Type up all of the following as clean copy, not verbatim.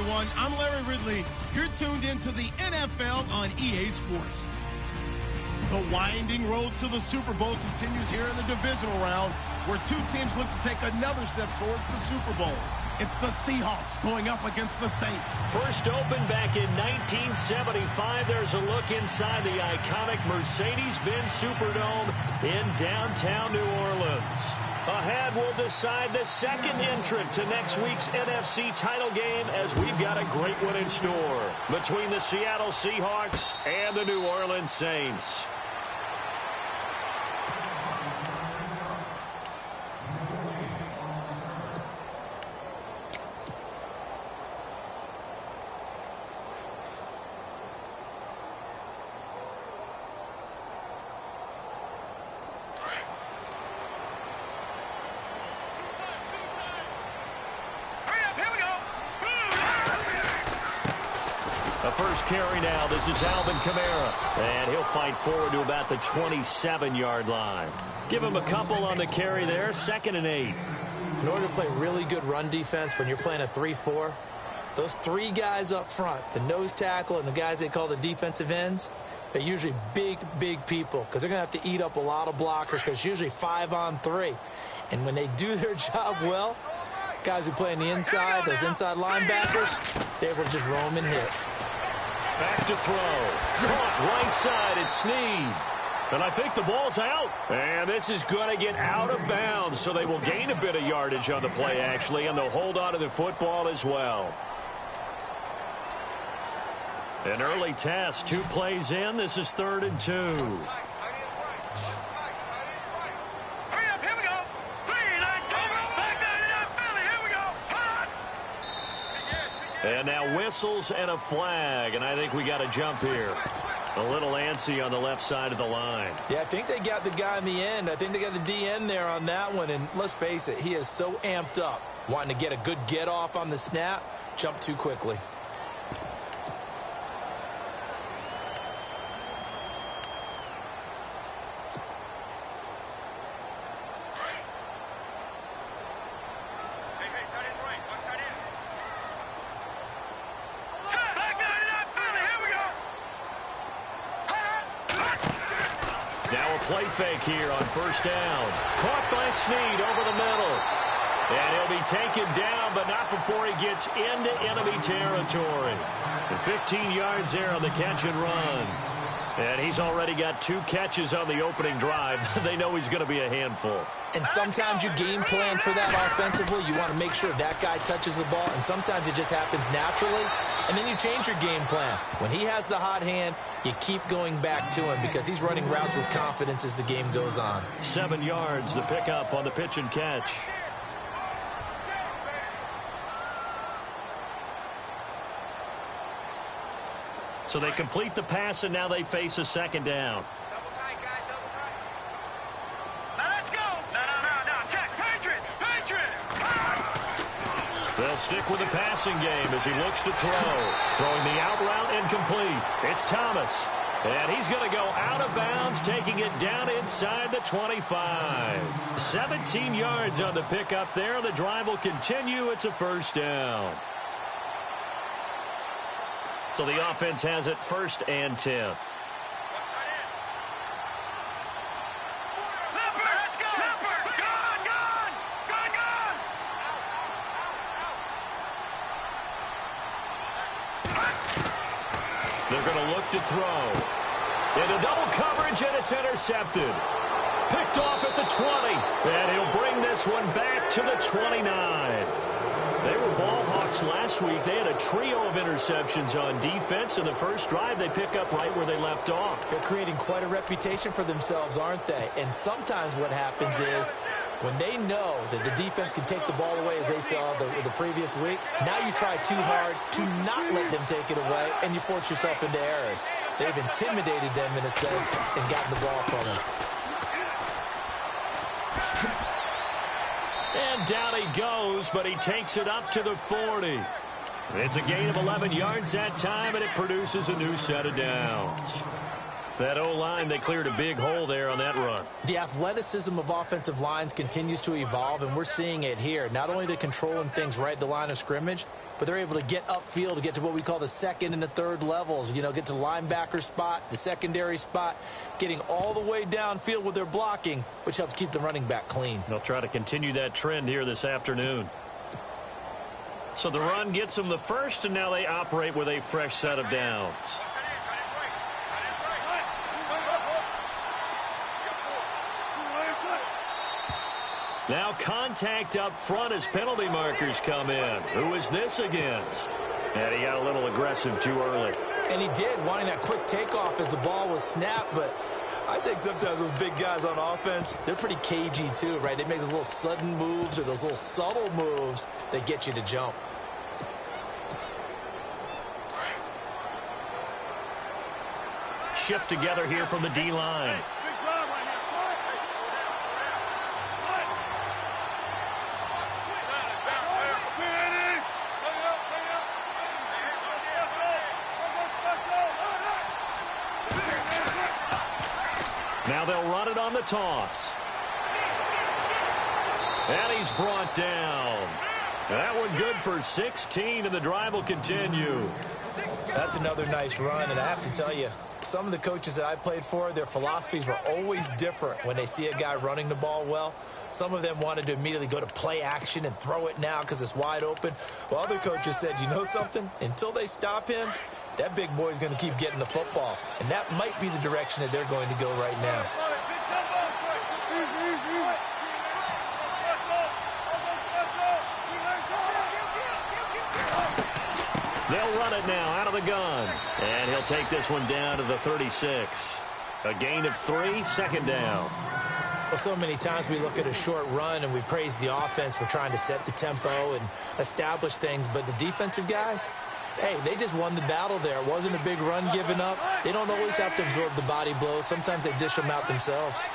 everyone. I'm Larry Ridley. You're tuned into the NFL on EA Sports. The winding road to the Super Bowl continues here in the divisional round, where two teams look to take another step towards the Super Bowl. It's the Seahawks going up against the Saints. First opened back in 1975. There's a look inside the iconic Mercedes-Benz Superdome in downtown New Orleans. Ahead, we'll decide the second entrant to next week's NFC title game, as we've got a great one in store between the Seattle Seahawks and the New Orleans Saints. First carry now. This is Alvin Kamara. And he'll fight forward to about the 27-yard line. Give him a couple on the carry there. 2nd and 8. In order to play really good run defense when you're playing a 3-4, those three guys up front, the nose tackle and the guys they call the defensive ends, they're usually big, big people because they're going to have to eat up a lot of blockers because usually 5-on-3. And when they do their job well, guys who play on the inside, those inside linebackers, they're able to just roam and hit. Back to throw. Caught right side. It's Snead. And I think the ball's out. And this is going to get out of bounds, so they will gain a bit of yardage on the play, actually, and they'll hold on to the football as well. An early test. 2 plays in. This is 3rd and 2. And now whistles and a flag, and I think we got a jump here. A little antsy on the left side of the line. Yeah, I think they got the guy in the end. I think they got the DN there on that one, and let's face it, he is so amped up, wanting to get a good get-off on the snap, jump too quickly. Play fake here on 1st down. Caught by Snead over the middle. And he'll be taken down, but not before he gets into enemy territory. And 15 yards there on the catch and run. And he's already got 2 catches on the opening drive. They know he's going to be a handful. And sometimes you game plan for that offensively. You want to make sure that guy touches the ball, and sometimes it just happens naturally. And then you change your game plan. When he has the hot hand, you keep going back to him because he's running routes with confidence as the game goes on. 7 yards, the pickup on the pitch and catch. So they complete the pass, and now they face a 2nd down. Double tight, guys, double tight. Now let's go. No. Check. Patriot. They'll stick with the passing game as he looks to throw. Throwing the out route incomplete. It's Thomas. And he's going to go out of bounds, taking it down inside the 25. 17 yards on the pickup there. The drive will continue. It's a 1st down. So the offense has it 1st and 10. They're going to look to throw. Into double coverage, and it's intercepted. Picked off at the 20. And he'll bring this one back to the 29. They were ball hawks last week. They had a trio of interceptions on defense. In the first drive, they pick up right where they left off. They're creating quite a reputation for themselves, aren't they? And sometimes what happens is when they know that the defense can take the ball away, as they saw the previous week, now you try too hard to not let them take it away, and you force yourself into errors. They've intimidated them in a sense and gotten the ball from them. And down he goes, but he takes it up to the 40. It's a gain of 11 yards that time, and it produces a new set of downs. That O-line, they cleared a big hole there on that run. The athleticism of offensive lines continues to evolve, and we're seeing it here. Not only are they controlling things right at the line of scrimmage, but they're able to get upfield to get to what we call the second and the third levels. You know, get to the linebacker spot, the secondary spot, getting all the way downfield with their blocking, which helps keep the running back clean. They'll try to continue that trend here this afternoon. So the run gets them the first, and now they operate with a fresh set of downs. Now contact up front as penalty markers come in. Who is this against? And he got a little aggressive too early. And he did, wanting that quick takeoff as the ball was snapped, but I think sometimes those big guys on offense, they're pretty cagey too, right? They make those little sudden moves or those little subtle moves that get you to jump. Shift together here from the D-line. Now they'll run it on the toss. And he's brought down. That one good for 16, and the drive will continue. That's another nice run, and I have to tell you, some of the coaches that I played for, their philosophies were always different when they see a guy running the ball well. Some of them wanted to immediately go to play action and throw it now because it's wide open. While other coaches said, you know something? Until they stop him, that big boy's going to keep getting the football. And that might be the direction that they're going to go right now. They'll run it now out of the gun. And he'll take this one down to the 36. A gain of 3, second down. Well, so many times we look at a short run and we praise the offense for trying to set the tempo and establish things. But the defensive guys, hey, they just won the battle there. It wasn't a big run given up. They don't always have to absorb the body blows. Sometimes they dish them out themselves.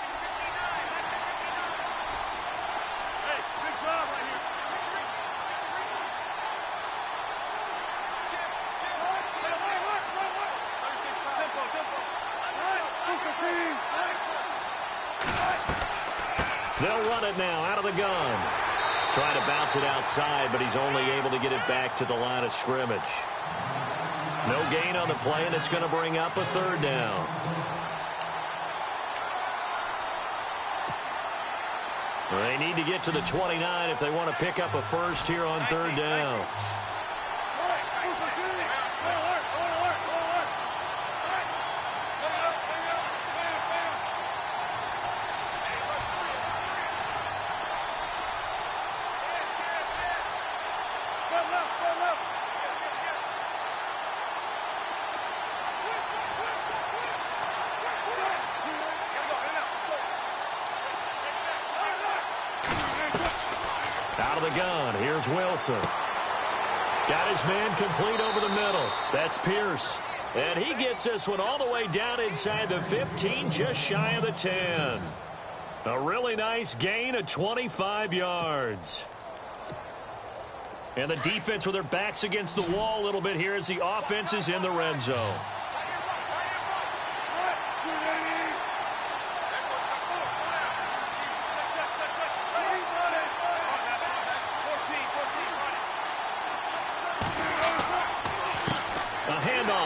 They'll run it now out of the gun. Trying to bounce it outside, but he's only able to get it back to the line of scrimmage. No gain on the play, and it's going to bring up a third down. They need to get to the 29 if they want to pick up a first here on third down. Out of the gun, here's Wilson. Got his man complete over the middle. That's Pierce. And he gets this one all the way down inside the 15, just shy of the 10. A really nice gain of 25 yards. And the defense with their backs against the wall a little bit here as the offense is in the red zone.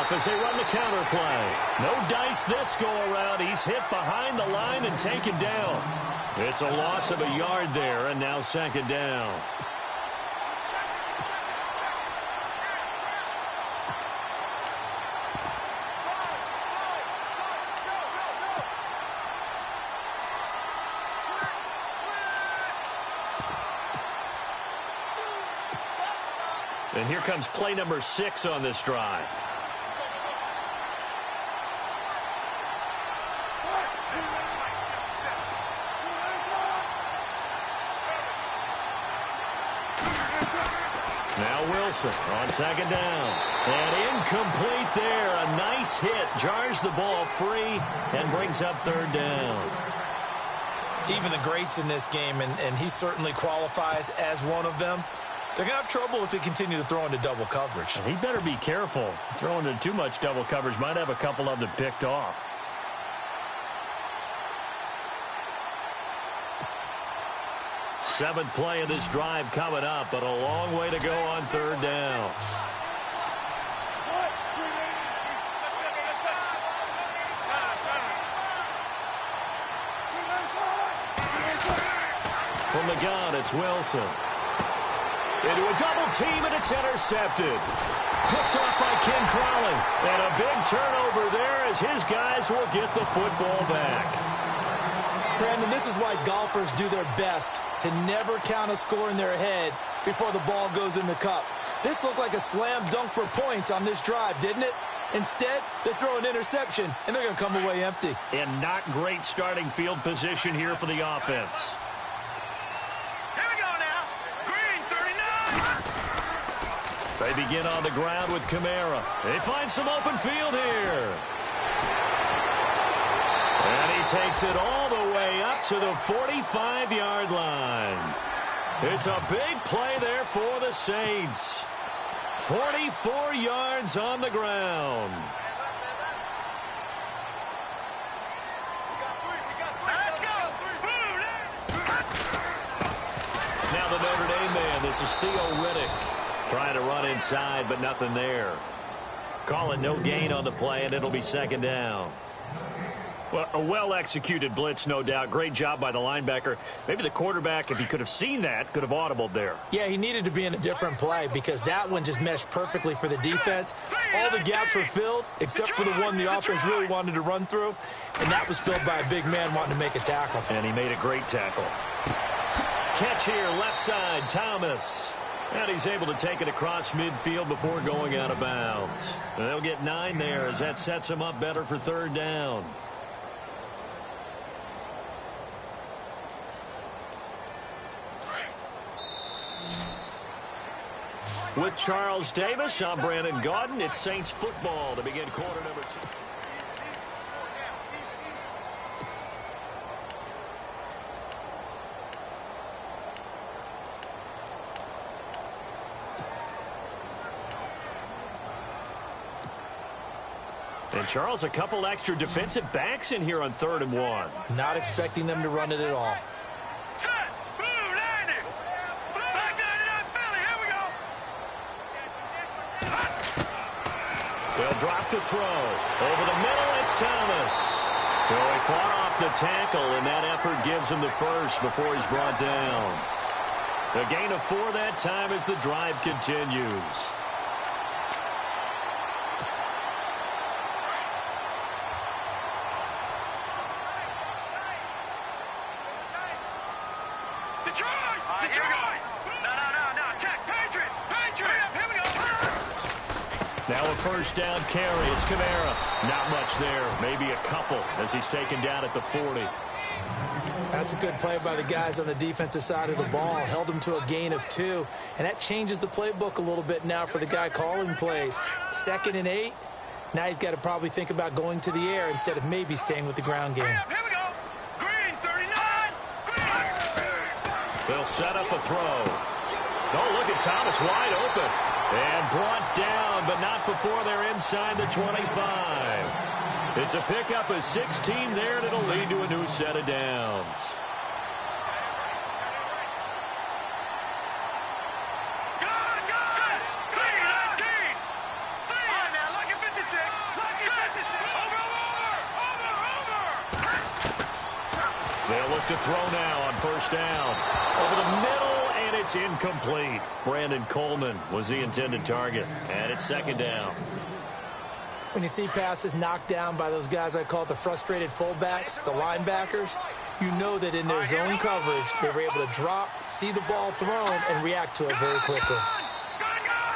As they run the counter play. No dice this go-around. He's hit behind the line and taken down. It's a loss of a yard there, and now second down. And here comes play number 6 on this drive. Now Wilson on second down. And incomplete there. A nice hit. Jars the ball free and brings up third down. Even the greats in this game, and he certainly qualifies as one of them, they're going to have trouble if they continue to throw into double coverage. He better be careful. Throwing into too much double coverage might have a couple of them picked off. 7th play of this drive coming up, but a long way to go on 3rd down. From the gun, it's Wilson. Into a double team, and it's intercepted. Picked off by Ken Crowley. And a big turnover there as his guys will get the football back. Brandon, this is why golfers do their best to never count a score in their head before the ball goes in the cup. This looked like a slam dunk for points on this drive, didn't it? Instead, they throw an interception, and they're going to come away empty. And not great starting field position here for the offense. They begin on the ground with Kamara. They find some open field here. And he takes it all the way up to the 45-yard line. It's a big play there for the Saints. 44 yards on the ground. Now the Notre Dame man, this is Theo Riddick. Trying to run inside, but nothing there. Calling no gain on the play, and it'll be 2nd down. Well, a well-executed blitz, no doubt. Great job by the linebacker. Maybe the quarterback, if he could have seen that, could have audibled there. Yeah, he needed to be in a different play because that one just meshed perfectly for the defense. All the gaps were filled except for the one the offense really wanted to run through, and that was filled by a big man wanting to make a tackle. And he made a great tackle. Catch here, left side, Thomas. And he's able to take it across midfield before going out of bounds. And they'll get 9 there as that sets him up better for 3rd down. With Charles Davis, I'm Brandon Gaudin. It's Saints football to begin quarter number 2. And, Charles, a couple extra defensive backs in here on 3rd and 1. Not expecting them to run it at all. Set. Blue, landing. Back 99 Philly. Here we go. They'll drop the throw. Over the middle, it's Thomas. So he fought off the tackle, and that effort gives him the first before he's brought down. A gain of 4 that time as the drive continues. Now a 1st down carry. It's Kamara. Not much there. Maybe a couple as he's taken down at the 40. That's a good play by the guys on the defensive side of the ball. Held him to a gain of 2. And that changes the playbook a little bit now for the guy calling plays. 2nd and 8. Now he's got to probably think about going to the air instead of maybe staying with the ground game. Here we go. Green, 39. They'll set up a throw. Oh, look at Thomas wide open. And brought down, but not before they're inside the 25. It's a pickup of 16 there, and it'll lead to a new set of downs. They'll look to throw now on 1st down. Over the middle, and it's incomplete. Brandon Coleman was the intended target, and it's 2nd down. When you see passes knocked down by those guys I call the frustrated fullbacks, the linebackers, you know that in their zone coverage, they were able to drop, see the ball thrown, and react to it very quickly.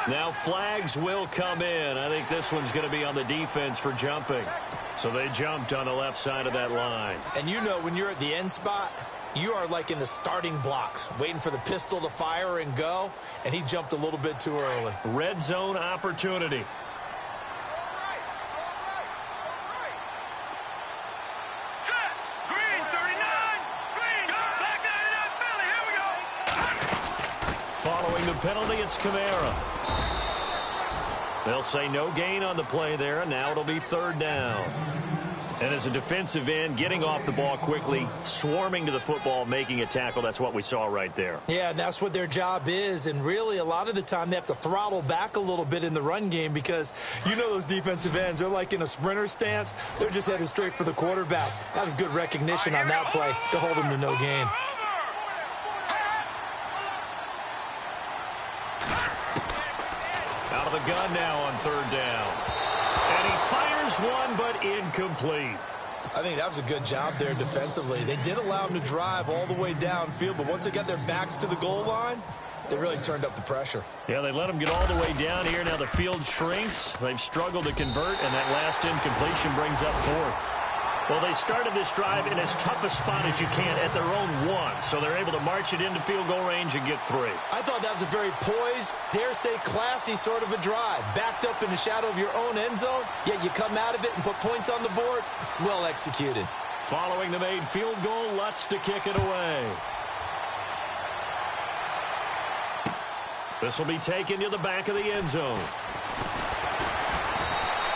Now flags will come in. I think this one's going to be on the defense for jumping. So they jumped on the left side of that line. And you know when you're at the end spot, you are like in the starting blocks, waiting for the pistol to fire and go, and he jumped a little bit too early. Red zone opportunity. Following the penalty, it's Kamara. They'll say no gain on the play there, and now it'll be 3rd down. And as a defensive end, getting off the ball quickly, swarming to the football, making a tackle, that's what we saw right there. Yeah, and that's what their job is. And really, a lot of the time, they have to throttle back a little bit in the run game because you know those defensive ends, they're like in a sprinter stance. They're just headed straight for the quarterback. That was good recognition on that play to hold him to no gain. Out of the gun now on third down. And he fires one, but incomplete. I think that was a good job there defensively. They did allow him to drive all the way downfield, but once they got their backs to the goal line, they really turned up the pressure. Yeah, they let him get all the way down here. Now the field shrinks. They've struggled to convert, and that last incompletion brings up fourth. Well, they started this drive in as tough a spot as you can at their own one, so they're able to march it into field goal range and get three. I thought that was a very poised, dare say classy sort of a drive. Backed up in the shadow of your own end zone, yet you come out of it and put points on the board. Well executed. Following the made field goal, Lutz to kick it away. This will be taken to the back of the end zone.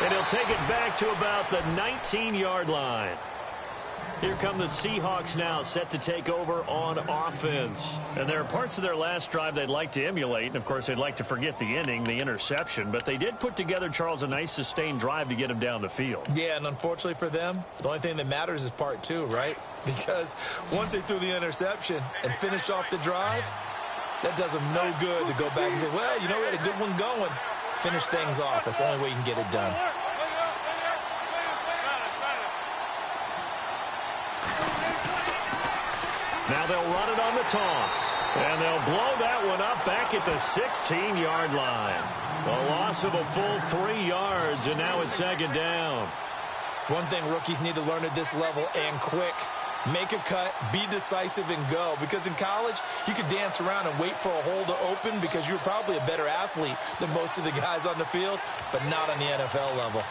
And he'll take it back to about the 19-yard line. Here come the Seahawks now, set to take over on offense. And there are parts of their last drive they'd like to emulate. And, of course, they'd like to forget the inning, the interception. But they did put together, Charles, a nice sustained drive to get him down the field. Yeah, and unfortunately for them, the only thing that matters is part two, right? Because once they threw the interception and finished off the drive, that does them no good to go back and say, well, you know, we had a good one going. Finish things off. That's the only way you can get it done. Now they'll run it on the toss. And they'll blow that one up back at the 16-yard line. A loss of a full 3 yards, and now it's second down. One thing rookies need to learn at this level, and quick. Make a cut, be decisive, and go. Because in college, you could dance around and wait for a hole to open because you're probably a better athlete than most of the guys on the field, but not on the NFL level.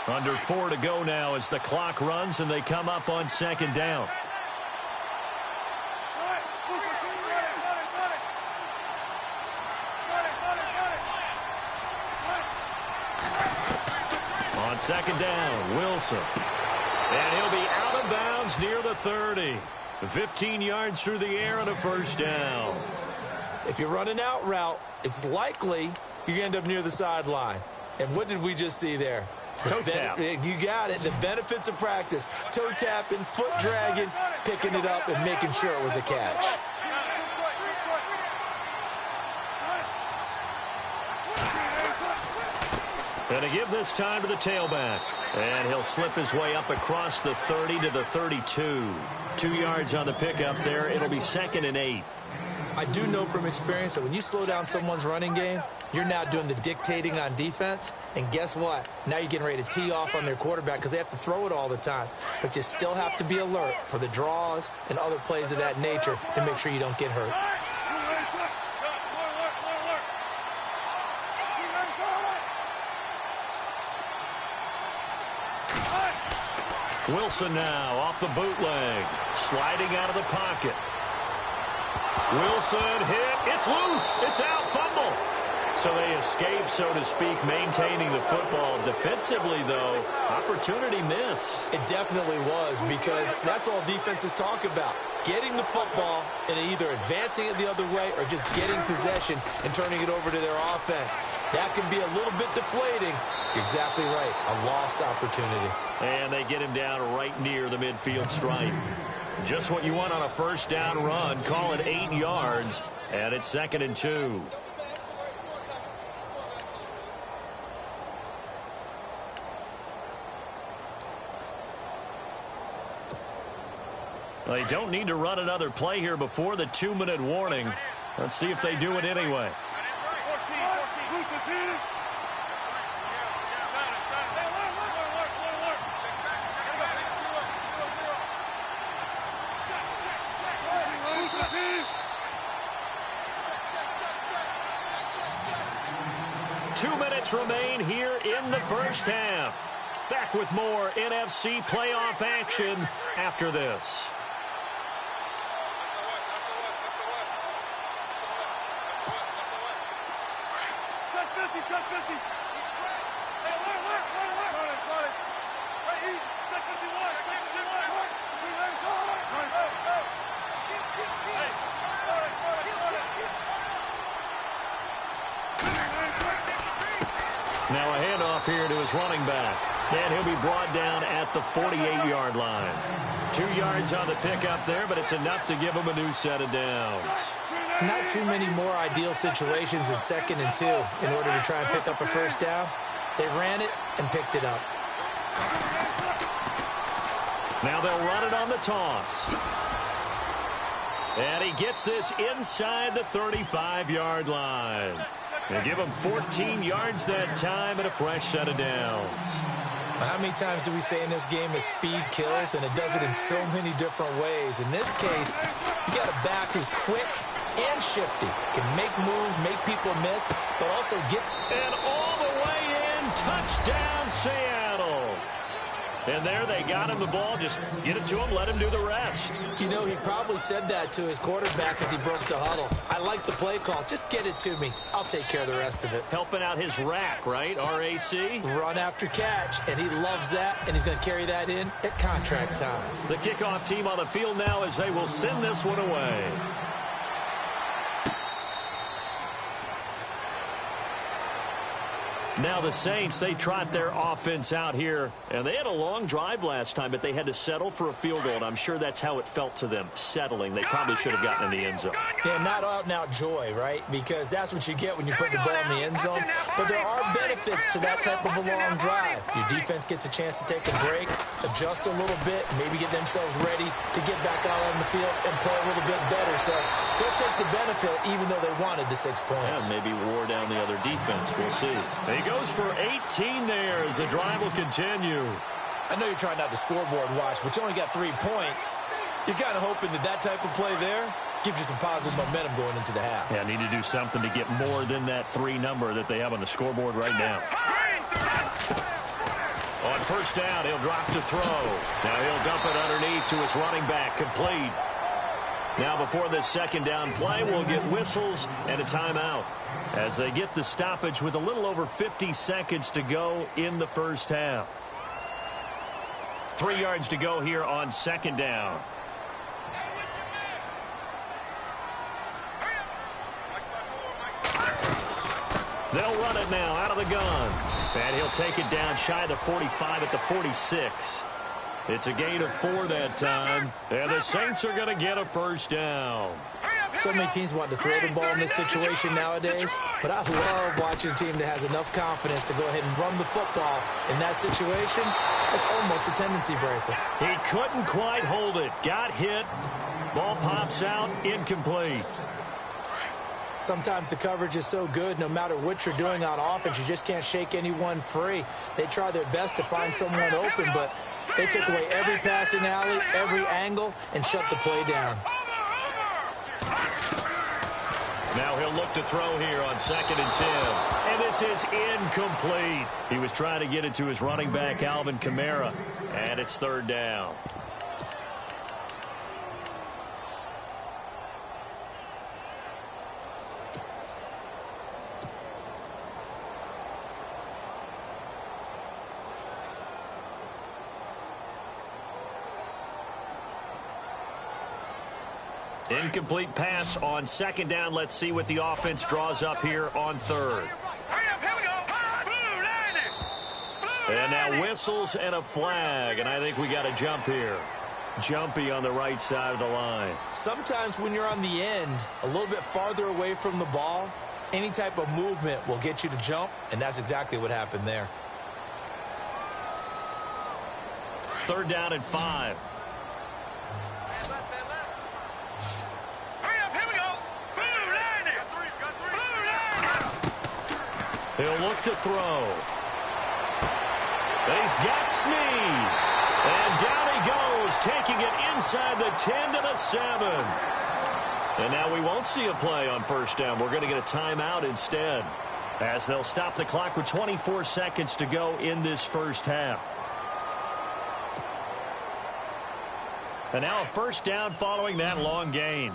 Under 4 to go now as the clock runs and they come up on second down. On second down, Wilson. And he'll be out of bounds near the 30. 15 yards through the air and a first down. If you run an out route, it's likely you're going to end up near the sideline. And what did we just see there? Toe tap. You got it. The benefits of practice. Toe tapping, foot dragging, picking it up, and making sure it was a catch. Going to give this time to the tailback. And he'll slip his way up across the 30 to the 32. 2 yards on the pickup there. It'll be 2nd and 8. I do know from experience that when you slow down someone's running game, you're now doing the dictating on defense. And guess what? Now you're getting ready to tee off on their quarterback because they have to throw it all the time. But you still have to be alert for the draws and other plays of that nature and make sure you don't get hurt. Wilson now off the bootleg. Sliding out of the pocket. Wilson hit. It's loose. It's out. Fumble. So they escape, so to speak, maintaining the football. Defensively, though, opportunity miss. It definitely was because that's all defenses talk about. Getting the football and either advancing it the other way or just getting possession and turning it over to their offense. That can be a little bit deflating. You're exactly right. A lost opportunity. And they get him down right near the midfield stripe. Just what you want on a first down run. Call it 8 yards, and it's 2nd and 2. They don't need to run another play here before the 2-minute warning. Let's see if they do it anyway. Remain here in the first half. Back with more NFC playoff action after this. Now a handoff here to his running back. And he'll be brought down at the 48-yard line. 2 yards on the pickup there, but it's enough to give him a new set of downs. Not too many more ideal situations in 2nd and 2 in order to try and pick up a first down. They ran it and picked it up. Now they'll run it on the toss. And he gets this inside the 35-yard line. They give him 14 yards that time and a fresh set of downs. How many times do we say in this game that speed kills, and it does it in so many different ways? In this case, you got a back who's quick and shifty, can make moves, make people miss, but also gets... And all the way in, touchdown Seattle. And there they got him the ball. Just get it to him, let him do the rest. You know, he probably said that to his quarterback as he broke the huddle. I like the play call. Just get it to me. I'll take care of the rest of it. Helping out his rack, right? R-A-C? Run after catch, and he loves that, and he's going to carry that in at contract time. The kickoff team on the field now as they will send this one away. Now the Saints, they trot their offense out here, and they had a long drive last time, but they had to settle for a field goal, and I'm sure that's how it felt to them, settling. They probably should have gotten in the end zone. Yeah, not out-and-out joy, right? Because that's what you get when you put the ball in the end zone. But there are benefits to that type of a long drive. Your defense gets a chance to take a break, adjust a little bit, maybe get themselves ready to get back out on the field and play a little bit better. So they'll take the benefit even though they wanted the 6 points. Yeah, maybe wore down the other defense. We'll see. He goes for 18 there as the drive will continue. I know you're trying not to scoreboard watch, but you only got 3 points. You're kind of hoping that that type of play there gives you some positive momentum going into the half. Yeah, need to do something to get more than that 3 number that they have on the scoreboard right now. On first down, he'll drop to throw. Now he'll dump it underneath to his running back, complete. Now before this second down play, we'll get whistles and a timeout as they get the stoppage with a little over 50 seconds to go in the first half. 3 yards to go here on second down. They'll run it now out of the gun. And he'll take it down shy of the 45 at the 46. It's a gain of 4 that time. And the Saints are going to get a first down. So many teams want to throw the ball in this situation nowadays, but I love watching a team that has enough confidence to go ahead and run the football in that situation. It's almost a tendency breaker. He couldn't quite hold it. Got hit. Ball pops out. Incomplete. Sometimes the coverage is so good, no matter what you're doing on offense, you just can't shake anyone free. They try their best to find someone open, but they took away every passing alley, every angle, and shut the play down. Now he'll look to throw here on 2nd and 10. And this is incomplete. He was trying to get it to his running back, Alvin Kamara. And it's 3rd down. Incomplete pass on 2nd down. Let's see what the offense draws up here on 3rd. And now whistles and a flag, and I think we got a jump here. Jumpy on the right side of the line. Sometimes when you're on the end, a little bit farther away from the ball, any type of movement will get you to jump, and that's exactly what happened there. 3rd down and 5. He'll look to throw. And he's got Snead. And down he goes, taking it inside the 10 to the 7. And now we won't see a play on 1st down. We're going to get a timeout instead, as they'll stop the clock with 24 seconds to go in this first half. And now a 1st down following that long gain.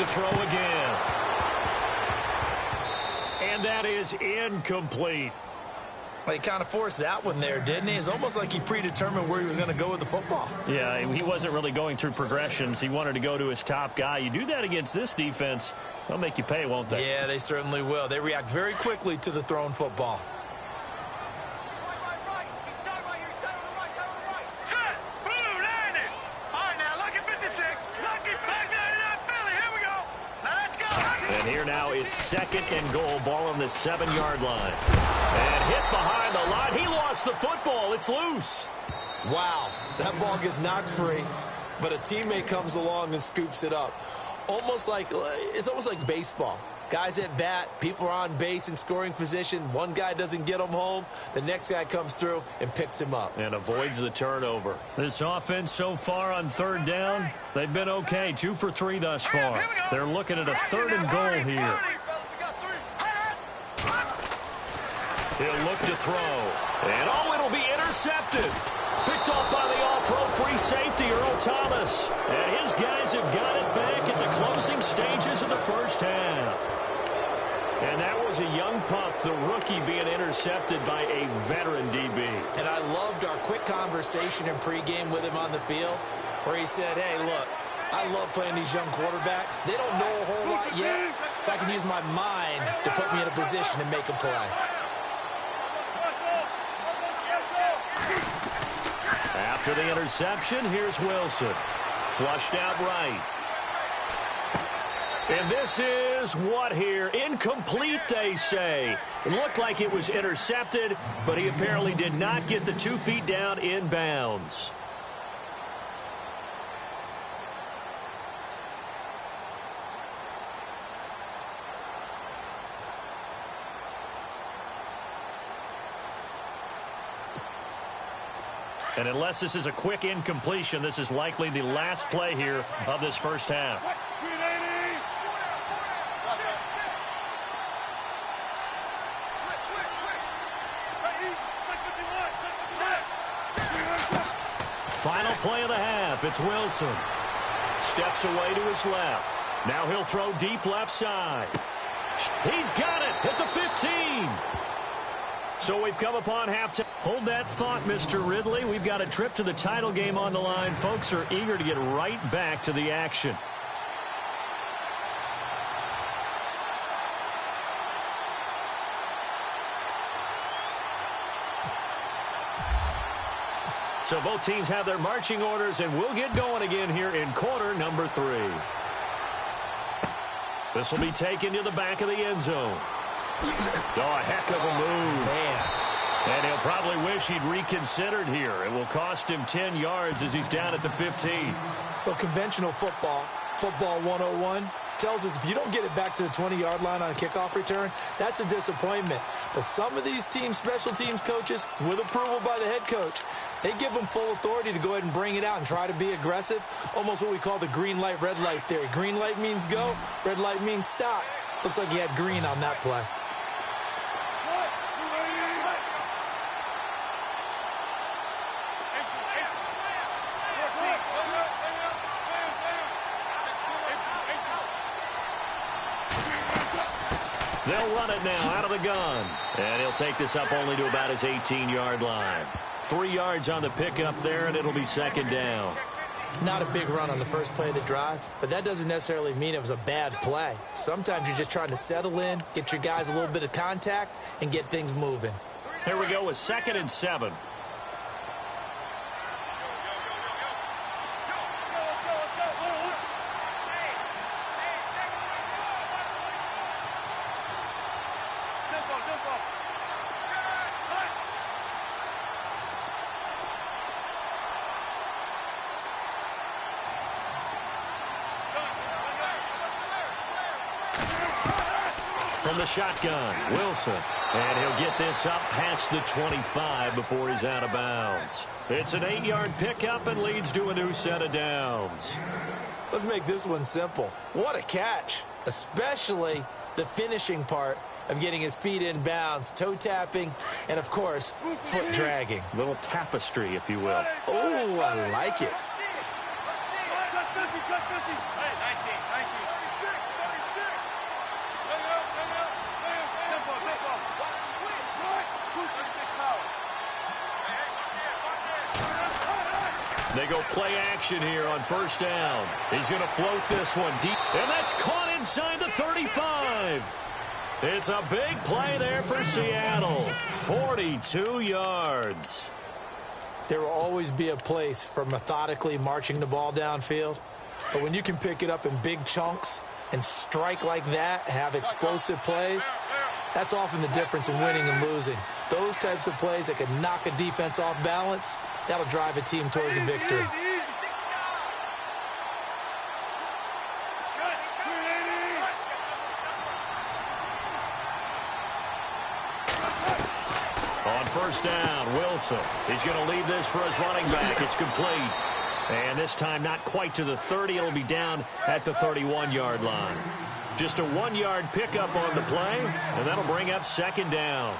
to throw again. And that is incomplete. Well, he kind of forced that one there, didn't he? It's almost like he predetermined where he was going to go with the football. Yeah, he wasn't really going through progressions. He wanted to go to his top guy. You do that against this defense, they'll make you pay, won't they? Yeah, they certainly will. They react very quickly to the thrown football. Set. Blue, landed. All right, now, lucky 56. Lucky 59, Philly. Here we go. Now, let's go. And here now it's 2nd and goal. Ball on the 7-yard line. And hit behind the line. He lost the football. It's loose. Wow, that ball gets knocked free, but a teammate comes along and scoops it up. It's almost like baseball. Guys at bat, people are on base in scoring position. One guy doesn't get him home. The next guy comes through and picks him up. And avoids the turnover. This offense so far on 3rd down, they've been okay. 2 for 3 thus far. They're looking at a 3rd and goal here. He'll look to throw. And it'll be intercepted. Picked off by the all-pro free safety, Earl Thomas. And his guys have got it back at the closing stages of the first half. And that was a young pup, the rookie, being intercepted by a veteran DB. And I loved our quick conversation in pregame with him on the field where he said, hey, look, I love playing these young quarterbacks. They don't know a whole lot yet, so I can use my mind to put me in a position to make a play. After the interception, here's Wilson. Flushed out right. And this is what here? Incomplete, they say. It looked like it was intercepted, but he apparently did not get the 2 feet down in bounds. And unless this is a quick incompletion, this is likely the last play here of this first half. Final play of the half. It's Wilson. Steps away to his left. Now he'll throw deep left side. He's got it at the 15. So we've come upon halftime. Hold that thought, Mr. Ridley. We've got a trip to the title game on the line. Folks are eager to get right back to the action. So both teams have their marching orders, and we'll get going again here in quarter number 3. This will be taken to the back of the end zone. Oh, a heck of a move. Man. And he'll probably wish he'd reconsidered here. It will cost him 10 yards as he's down at the 15. Well, conventional football 101, tells us if you don't get it back to the 20-yard line on a kickoff return, that's a disappointment. But some of these teams, special teams coaches, with approval by the head coach, they give them full authority to go ahead and bring it out and try to be aggressive, almost what we call the green light, red light theory. Green light means go, red light means stop. Looks like he had green on that play. They'll run it now out of the gun. And he'll take this up only to about his 18-yard line. 3 yards on the pickup there, and it'll be 2nd down. Not a big run on the first play of the drive, but that doesn't necessarily mean it was a bad play. Sometimes you're just trying to settle in, get your guys a little bit of contact, and get things moving. Here we go with 2nd and 7. From the shotgun, Wilson. And he'll get this up past the 25 before he's out of bounds. It's an 8-yard pickup and leads to a new set of downs. Let's make this one simple. What a catch, especially the finishing part of getting his feet in bounds, toe tapping, and, of course, foot dragging. Little tapestry, if you will. Oh, I like it. They go play action here on first down. He's going to float this one deep, and that's caught inside the 35. It's a big play there for Seattle. 42 yards. There will always be a place for methodically marching the ball downfield. But when you can pick it up in big chunks and strike like that, have explosive plays, that's often the difference in winning and losing. Those types of plays that can knock a defense off balance, that'll drive a team towards a victory. On first down, Wilson. He's going to leave this for his running back. It's complete. And this time not quite to the 30. It'll be down at the 31-yard line. Just a 1-yard pickup on the play, and that'll bring up second down.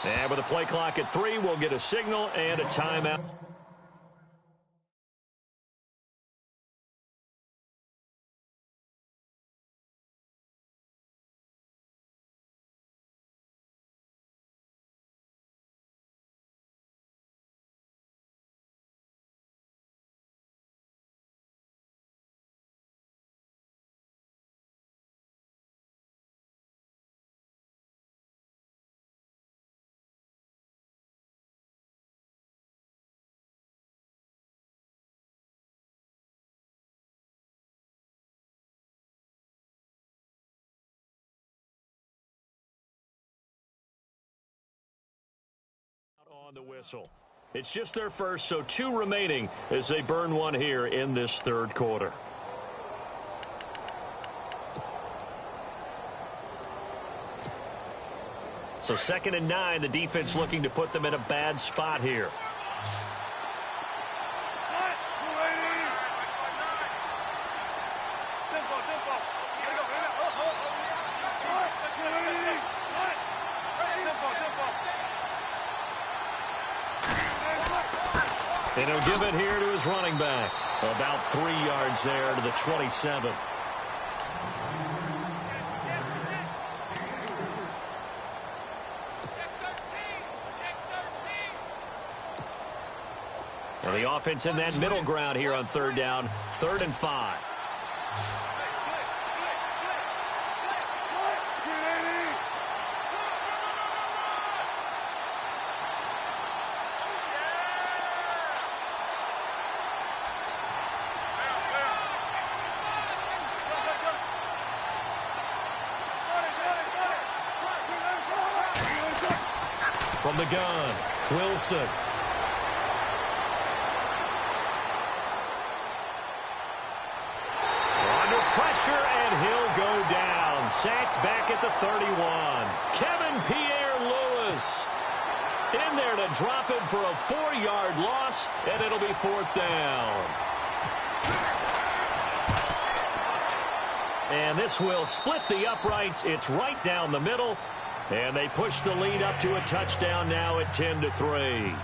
And with the play clock at 3, we'll get a signal and a timeout. On the whistle. It's just their first, so 2 remaining as they burn one here in this third quarter. So 2nd and 9, the defense looking to put them in a bad spot here. And he'll give it here to his running back. About 3 yards there to the 27. And the offense in that middle ground here on third down. 3rd and 5. From the gun, Wilson. Under pressure, and he'll go down. Sacked back at the 31. Kevin Pierre-Louis in there to drop him for a 4-yard loss, and it'll be 4th down. And this will split the uprights. It's right down the middle. And they push the lead up to a touchdown now at 10-3.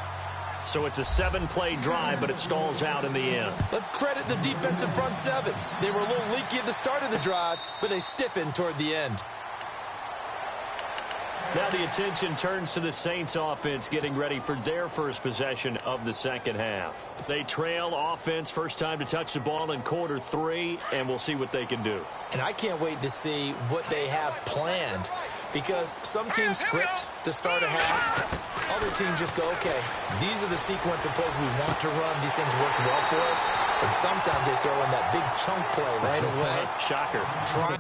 So it's a 7-play drive, but it stalls out in the end. Let's credit the defensive front 7. They were a little leaky at the start of the drive, but they stiffened toward the end. Now the attention turns to the Saints offense getting ready for their first possession of the second half. They trail offense, first time to touch the ball in quarter 3, and we'll see what they can do. And I can't wait to see what they have planned, because some teams script to start a half. Other teams just go, okay, these are the sequence of plays we want to run. These things worked well for us. And sometimes they throw in that big chunk play right away. Shocker.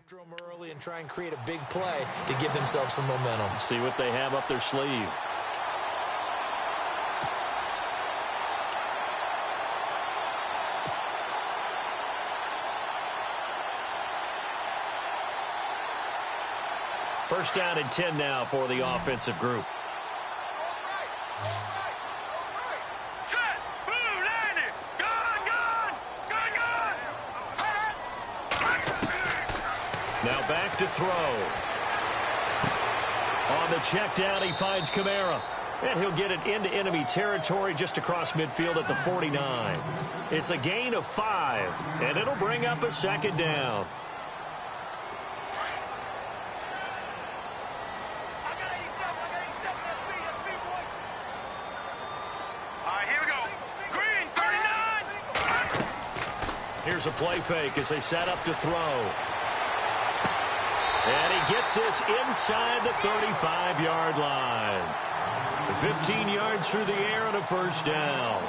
after them early and try and create a big play to give themselves some momentum. See what they have up their sleeve. First down and 10 now for the offensive group. Set. Blue, landed. Gun. Now back to throw. On the check down, he finds Kamara. And he'll get it into enemy territory just across midfield at the 49. It's a gain of 5, and it'll bring up a second down. Here's a play fake as they set up to throw. And he gets this inside the 35-yard line. 15 yards through the air and a first down.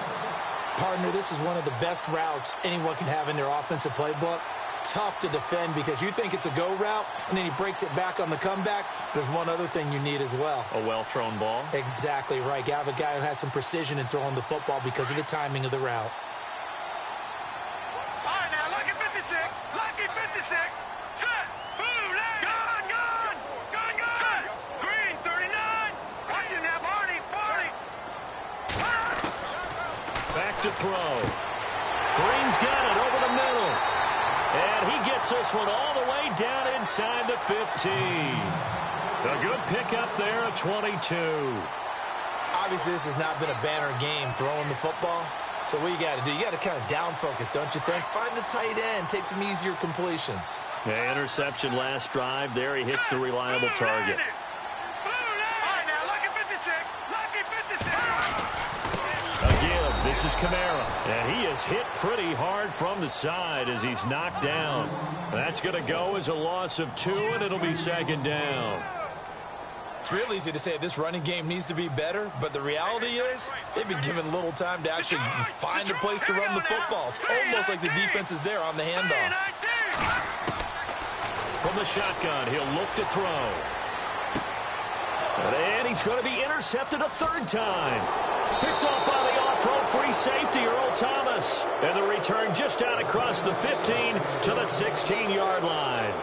Partner, this is one of the best routes anyone can have in their offensive playbook. Tough to defend because you think it's a go route, and then he breaks it back on the comeback. There's one other thing you need as well. A well-thrown ball. Exactly right. You have a guy who has some precision in throwing the football because of the timing of the route. To throw. Green's got it over the middle. And he gets this one all the way down inside the 15. A good pickup there at 22. Obviously, this has not been a banner game throwing the football. So what you got to do, you got to kind of down focus, don't you think? Find the tight end, take some easier completions. Yeah, interception last drive. There he hits the reliable target. This is Kamara, and he is hit pretty hard from the side as he's knocked down. That's going to go as a loss of 2, and it'll be second down. It's real easy to say this running game needs to be better, but the reality is they've been given little time to actually find a place to run the football. It's almost like the defense is there on the handoff. From the shotgun, he'll look to throw. And he's going to be intercepted a third time. Picked off by the off-road free safety, Earl Thomas. And the return just out across the 15 to the 16-yard line.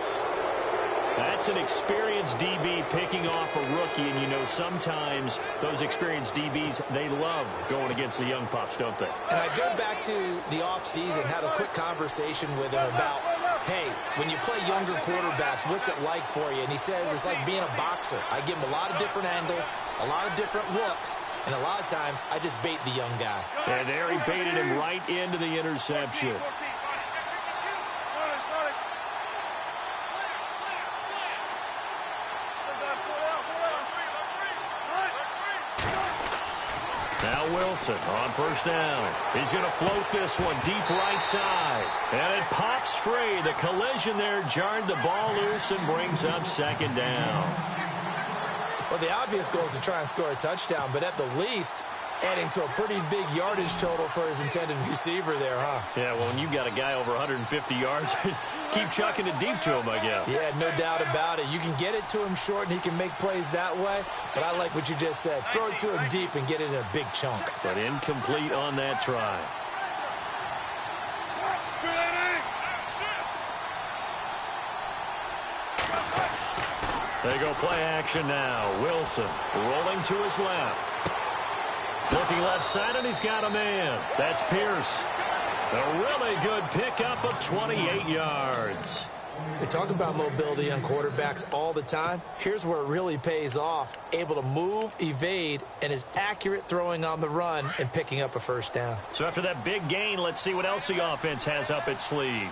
That's an experienced DB picking off a rookie, and you know sometimes those experienced DBs, they love going against the young pups, don't they? And I go back to the offseason, had a quick conversation with him about, hey, when you play younger quarterbacks, what's it like for you? And he says it's like being a boxer. I give him a lot of different angles, a lot of different looks, and a lot of times I just bait the young guy. And there he baited him right into the interception. Now Wilson on first down. He's going to float this one deep right side. And it pops free. The collision there jarred the ball loose and brings up second down. Well, the obvious goal is to try and score a touchdown, but at the least, adding to a pretty big yardage total for his intended receiver there, huh? Yeah, well, when you've got a guy over 150 yards, keep chucking it deep to him, I guess. Yeah, no doubt about it. You can get it to him short, and he can make plays that way, but I like what you just said. Throw it to him deep and get it in a big chunk. But incomplete on that try. They go play action now. Wilson rolling to his left. Looking left side, and he's got a man. That's Pierce. A really good pickup of 28 yards. They talk about mobility on quarterbacks all the time. Here's where it really pays off. Able to move, evade, and is accurate throwing on the run and picking up a first down. So after that big gain, let's see what else the offense has up its sleeve.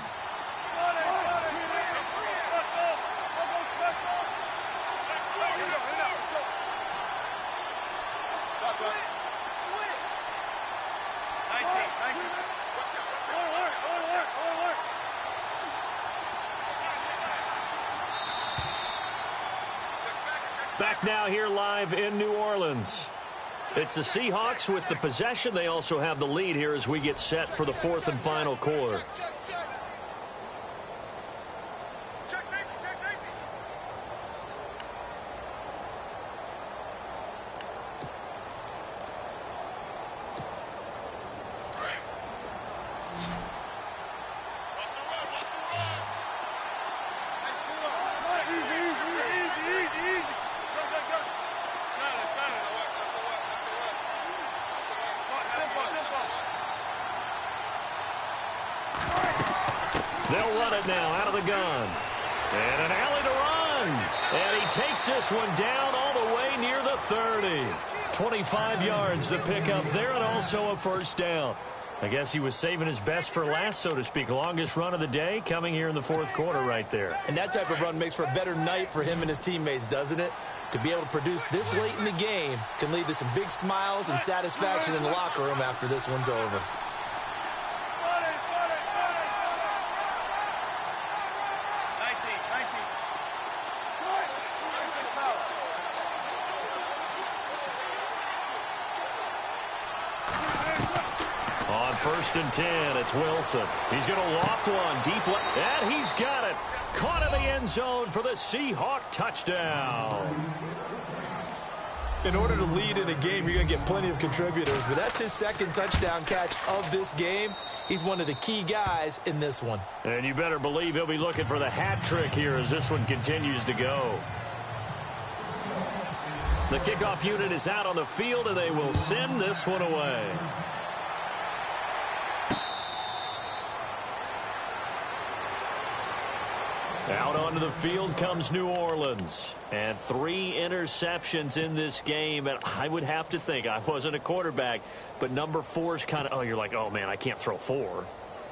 Back now here live in New Orleans. It's the Seahawks with the possession. They also have the lead here as we get set for the fourth and final quarter. They'll run it now out of the gun. And an alley to run. And he takes this one down all the way near the 30. 25 yards the pickup there, and also a first down. I guess he was saving his best for last, so to speak. Longest run of the day coming here in the fourth quarter right there. And that type of run makes for a better night for him and his teammates, doesn't it? To be able to produce this late in the game can lead to some big smiles and satisfaction in the locker room after this one's over. On 1st and 10, it's Wilson. He's going to loft one deep left, and he's got it. Caught in the end zone for the Seahawk touchdown. In order to lead in a game, you're going to get plenty of contributors, but that's his second touchdown catch of this game. He's one of the key guys in this one. And you better believe he'll be looking for the hat trick here as this one continues to go. The kickoff unit is out on the field, and they will send this one away. Out onto the field comes New Orleans. And 3 interceptions in this game. And I would have to think, I wasn't a quarterback, but number 4 is kind of, oh, you're like, oh, man, I can't throw 4.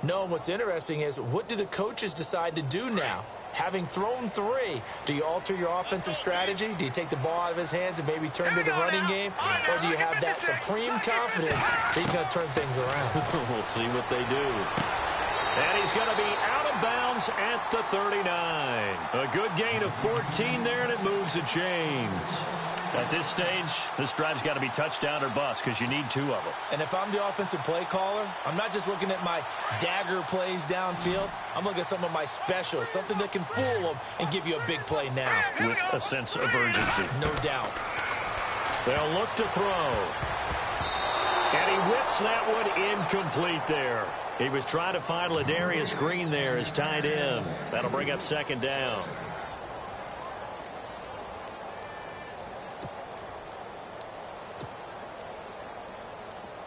No, what's interesting is, what do the coaches decide to do now? Having thrown 3, do you alter your offensive strategy? Do you take the ball out of his hands and maybe turn to the running game? Or do you have that supreme confidence that he's going to turn things around? We'll see what they do. And he's going to be out of bounds at the 39. A good gain of 14 there, and it moves the chains. At this stage, this drive's got to be touchdown or bust because you need 2 of them. And if I'm the offensive play caller, I'm not just looking at my dagger plays downfield. I'm looking at some of my specials, something that can fool them and give you a big play now. With a sense of urgency. No doubt. They'll look to throw. And he whips that one incomplete there. He was trying to find Ladarius Green there as tight end. That'll bring up 2nd down.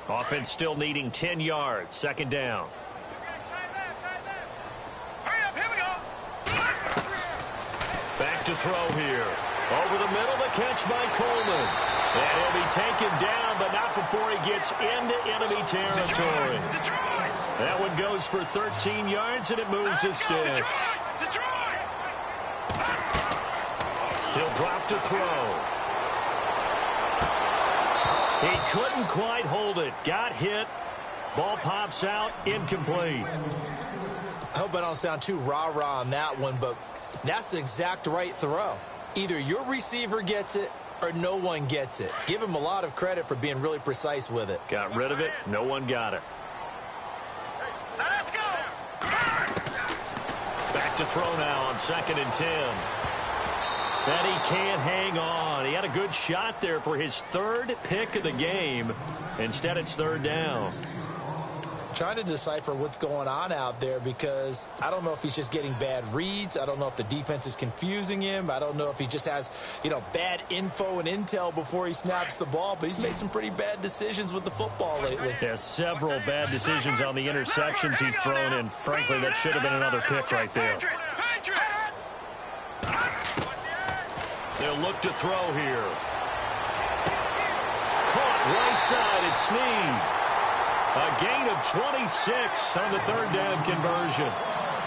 Offense still needing 10 yards. 2nd down. Hurry up, here we go. Back to throw here. Over the middle, the catch by Coleman. And he'll be taken down, but not before he gets into enemy territory. Detroit. That one goes for 13 yards, and it moves the sticks. Detroit. He'll drop to throw. He couldn't quite hold it. Got hit. Ball pops out. Incomplete. I hope I don't sound too rah-rah on that one, but that's the exact right throw. Either your receiver gets it or no one gets it. Give him a lot of credit for being really precise with it. Got rid of it. No one got it. Now let's go. Back to throw now on 2nd and 10. And he can't hang on. He had a good shot there for his 3rd pick of the game. Instead, it's 3rd down. Trying to decipher what's going on out there because I don't know if he's just getting bad reads. I don't know if the defense is confusing him. I don't know if he just has, bad info and intel before he snaps the ball. But he's made some pretty bad decisions with the football lately. Yeah, several bad decisions on the interceptions he's thrown in. Frankly, that should have been another pick right there. They'll look to throw here. Caught right side. It's Snead. A gain of 26 on the 3rd down conversion.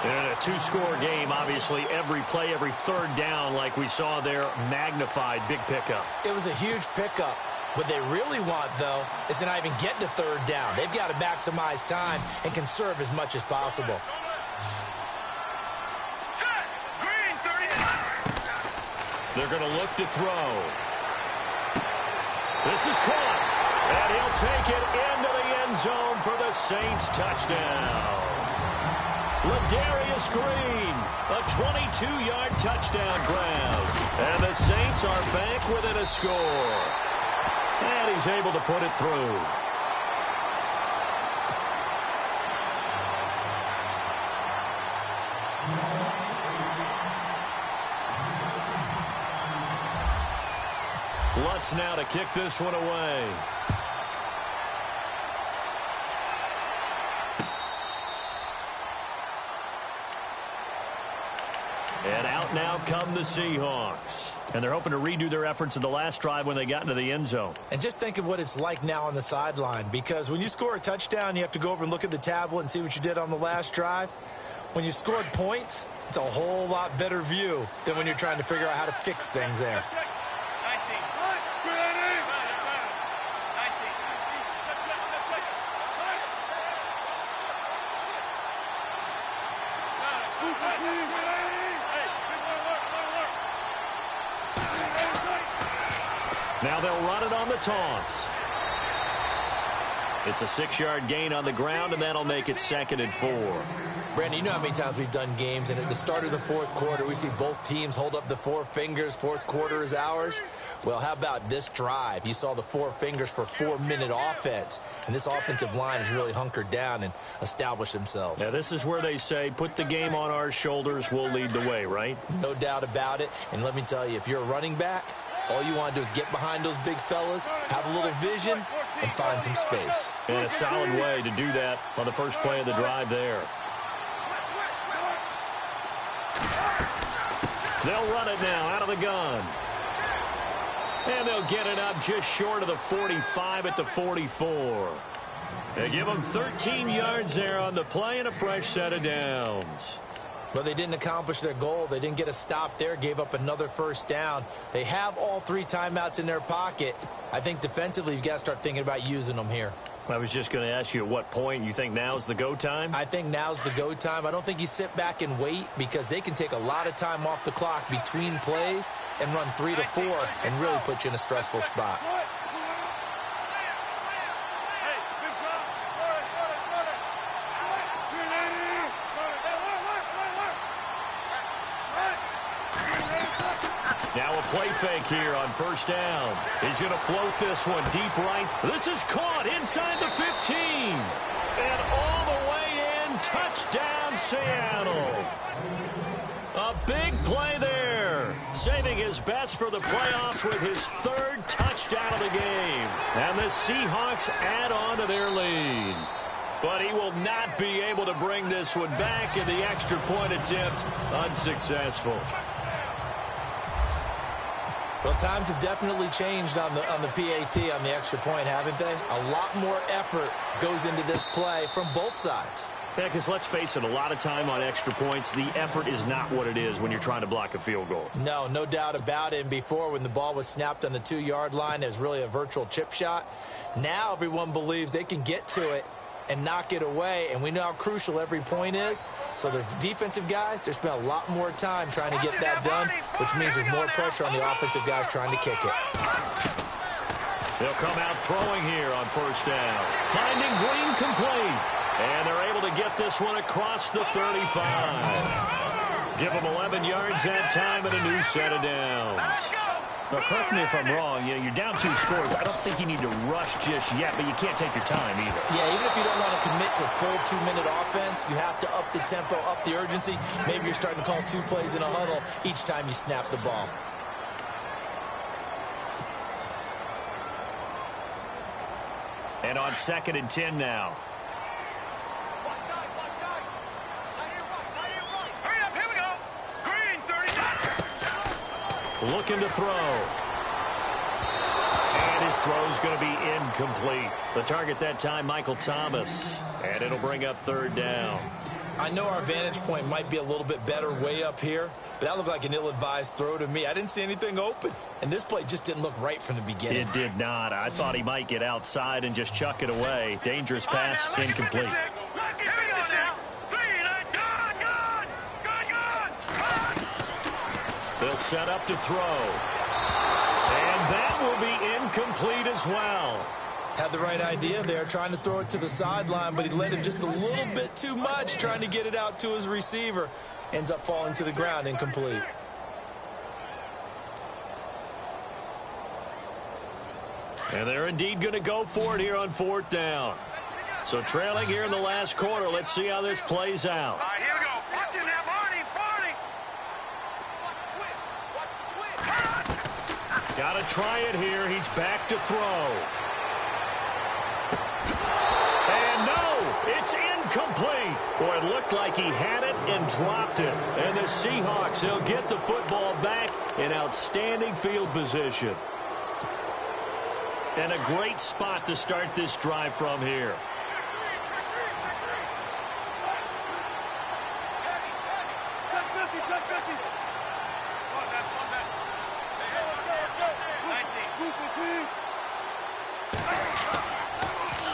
And a 2-score game, obviously, every play, every 3rd down, like we saw there, magnified. Big pickup. It was a huge pickup. What they really want, though, is to not even get to 3rd down. They've got to maximize time and conserve as much as possible. They're going to look to throw. This is caught. And he'll take it into the end zone for the Saints touchdown. Ladarius Green, a 22-yard touchdown grab. And the Saints are back within a score. And he's able to put it through. Lutz now to kick this one away. And out now come the Seahawks. And they're hoping to redo their efforts in the last drive when they got into the end zone. And just think of what it's like now on the sideline, because when you score a touchdown, you have to go over and look at the tablet and see what you did on the last drive. When you scored points, it's a whole lot better view than when you're trying to figure out how to fix things there. Now they'll run it on the toss. It's a 6-yard gain on the ground, and that'll make it 2nd and 4. Brandon, you know how many times we've done games, and at the start of the fourth quarter, we see both teams hold up the 4 fingers. Fourth quarter is ours. Well, how about this drive? You saw the 4 fingers for 4-minute offense, and this offensive line has really hunkered down and established themselves. Now, this is where they say, put the game on our shoulders, we'll lead the way, right? No doubt about it, and let me tell you, if you're a running back, all you want to do is get behind those big fellas, have a little vision, and find some space. And a solid way to do that on the first play of the drive there. They'll run it now out of the gun. And they'll get it up just short of the 45 at the 44. They give them 13 yards there on the play and a fresh set of downs. Well, they didn't accomplish their goal. They didn't get a stop there, gave up another first down. They have all 3 timeouts in their pocket. I think defensively, you've got to start thinking about using them here. I was just going to ask you at what point you think now's the go time? I think now's the go time. I don't think you sit back and wait, because they can take a lot of time off the clock between plays and run 3 to 4 and really put you in a stressful spot. Now a play fake here on first down. He's going to float this one deep right. This is caught inside the 15. And all the way in, touchdown Seattle. A big play there. Saving his best for the playoffs with his 3rd touchdown of the game. And the Seahawks add on to their lead. But he will not be able to bring this one back, in the extra point attempt unsuccessful. Well, times have definitely changed on the PAT, on the extra point, haven't they? A lot more effort goes into this play from both sides. Yeah, because let's face it, a lot of time on extra points, the effort is not what it is when you're trying to block a field goal. No doubt about it. And before, when the ball was snapped on the 2-yard line, it was really a virtual chip shot. Now everyone believes they can get to it and knock it away, and we know how crucial every point is. So the defensive guys, they spend a lot more time trying to get that done, which means there's more pressure on the offensive guys trying to kick it. They'll come out throwing here on first down. Finding Green complete. And they're able to get this one across the 35. Give them 11 yards that time and a new set of downs. Now, correct me if I'm wrong. You're down 2 scores. I don't think you need to rush just yet, but you can't take your time either. Yeah, even if you don't want to commit to full 2-minute offense, you have to up the tempo, up the urgency. Maybe you're starting to call 2 plays in a huddle each time you snap the ball. And on 2nd and 10 now. Looking to throw. And his throw's going to be incomplete. The target that time, Michael Thomas. And it'll bring up 3rd down. I know our vantage point might be a little bit better way up here, but that looked like an ill-advised throw to me. I didn't see anything open. And this play just didn't look right from the beginning. It did not. I thought he might get outside and just chuck it away. Dangerous pass, incomplete. They'll set up to throw. And that will be incomplete as well. Had the right idea there, trying to throw it to the sideline, but he let him just a little bit too much, trying to get it out to his receiver. Ends up falling to the ground, incomplete. And they're indeed going to go for it here on 4th down. So trailing here in the last quarter. Let's see how this plays out. All right, here we go. Watch him now, Barney. Got to try it here. He's back to throw. And no, it's incomplete. Boy, it looked like like he had it and dropped it. And the Seahawks, they'll get the football back in outstanding field position. And a great spot to start this drive from here.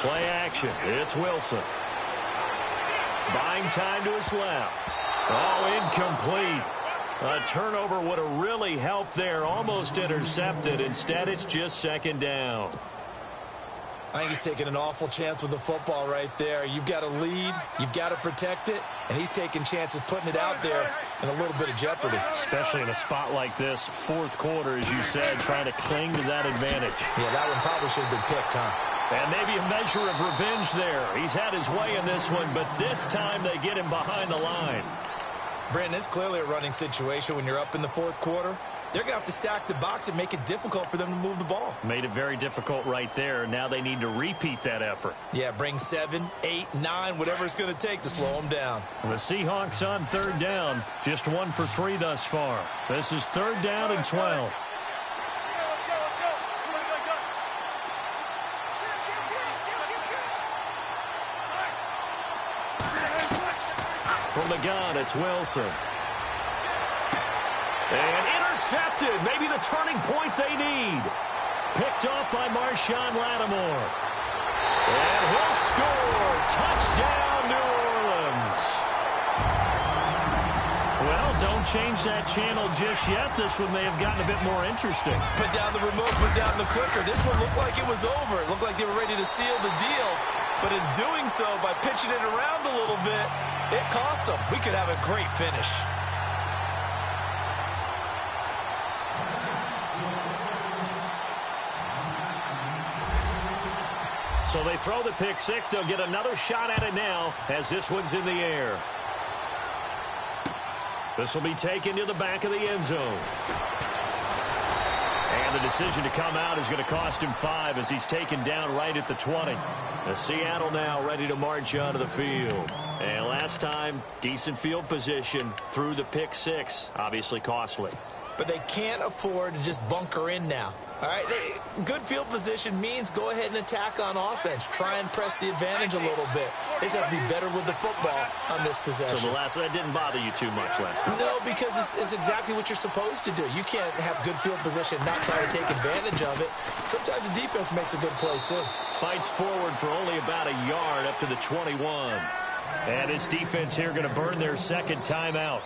Play action. It's Wilson. Buying time to his left. Oh, incomplete. A turnover would have really helped there. Almost intercepted. Instead, it's just second down. I think he's taking an awful chance with the football right there. You've got to lead. You've got to protect it. And he's taking chances putting it out there in a little bit of jeopardy. Especially in a spot like this, fourth quarter, as you said, trying to cling to that advantage. Yeah, that one probably should have been picked, huh? And maybe a measure of revenge there. He's had his way in this one, but this time they get him behind the line. Brandon, it's clearly a running situation when you're up in the fourth quarter. They're going to have to stack the box and make it difficult for them to move the ball. Made it very difficult right there. Now they need to repeat that effort. Yeah, bring 7, 8, 9, whatever it's going to take to slow them down. The Seahawks on third down. Just 1 for 3 thus far. This is third down and 12. From the gun, it's Wilson. And intercepted. Maybe the turning point they need. Picked off by Marshawn Lattimore. And he'll score. Touchdown, New Orleans. Well, don't change that channel just yet. This one may have gotten a bit more interesting. Put down the remote, put down the clicker. This one looked like it was over. It looked like they were ready to seal the deal. But in doing so, by pitching it around a little bit, it cost them. We could have a great finish. So they throw the pick six. They'll get another shot at it now as this one's in the air. This will be taken to the back of the end zone. And the decision to come out is going to cost him 5 as he's taken down right at the 20. The Seattle now ready to march onto the field. And last time, decent field position through the pick six. Obviously costly. But they can't afford to just bunker in now. All right, good field position means go ahead and attack on offense. Try and press the advantage a little bit. They just have to be better with the football on this possession. So that didn't bother you too much last time? No, because it's exactly what you're supposed to do. You can't have good field position and not try to take advantage of it. Sometimes the defense makes a good play, too. Fights forward for only about a yard up to the 21. And his defense here going to burn their second timeout.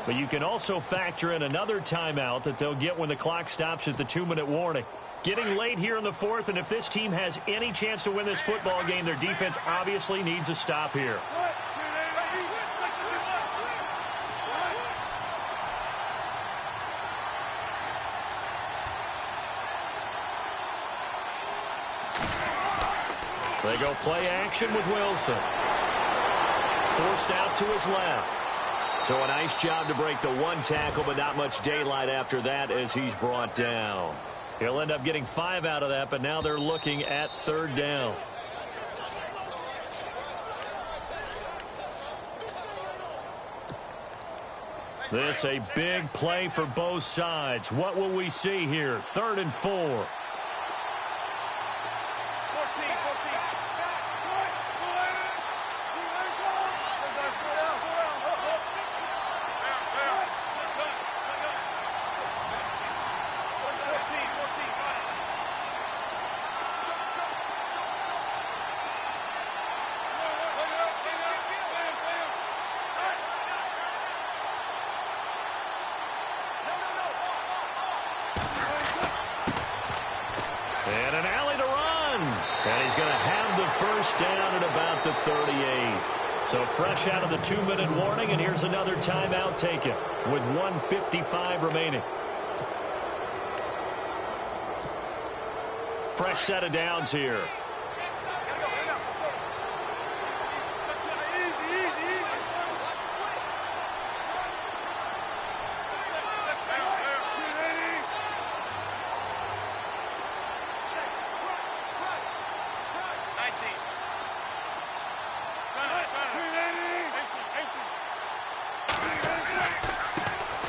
But you can also factor in another timeout that they'll get when the clock stops at the 2-minute warning. Getting late here in the fourth, and if this team has any chance to win this football game, their defense obviously needs a stop here. They go play action with Wilson. Forced out to his left. So a nice job to break the one tackle, but not much daylight after that as he's brought down. He'll end up getting 5 out of that, but now they're looking at third down. This a big play for both sides. What will we see here? 3rd and 4. And an alley to run. And he's going to have the first down at about the 38. So fresh out of the 2-minute warning, and here's another timeout taken with 1:55 remaining. Fresh set of downs here.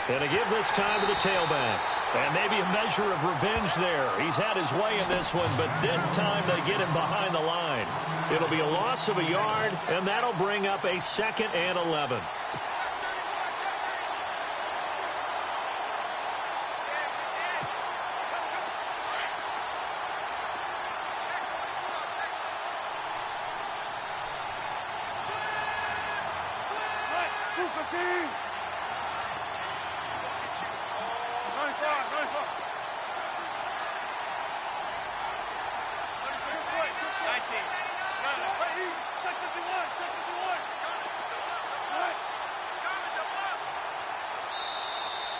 And to give this time to the tailback. And maybe a measure of revenge there. He's had his way in this one, but this time they get him behind the line. It'll be a loss of a yard, and that'll bring up a 2nd and 11.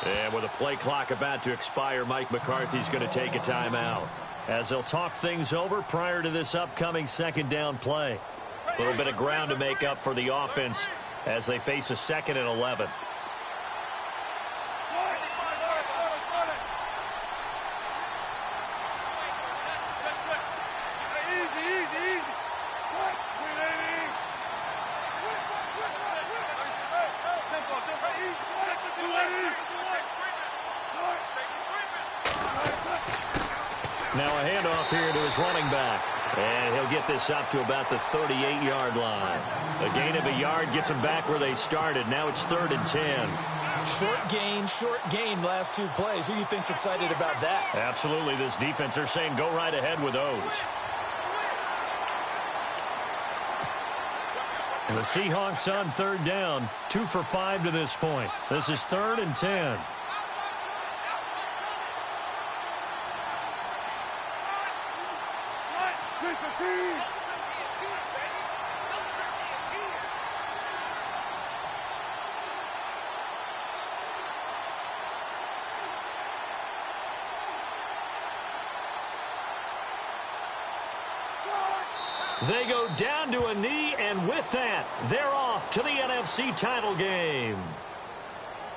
And with a play clock about to expire, Mike McCarthy's going to take a timeout as they'll talk things over prior to this upcoming 2nd down play. A little bit of ground to make up for the offense as they face a 2nd and 11. Now a handoff here to his running back. And he'll get this up to about the 38-yard line. A gain of a yard gets them back where they started. Now it's 3rd and 10. Short gain last 2 plays. Who do you think's excited about that? Absolutely. This defense, they're saying go right ahead with those. And the Seahawks on 3rd down. 2 for 5 to this point. This is 3rd and 10. They go down to a knee, and with that, they're off to the NFC title game.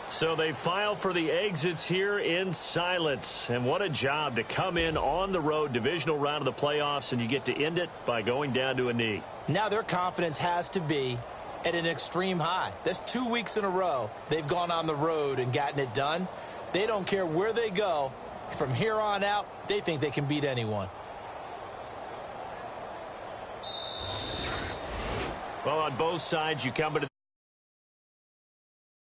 So they file for the exits here in silence. And what a job to come in on the road, divisional round of the playoffs, and you get to end it by going down to a knee. Now their confidence has to be at an extreme high. That's 2 weeks in a row they've gone on the road and gotten it done. They don't care where they go. From here on out, they think they can beat anyone. Well, on both sides, you come into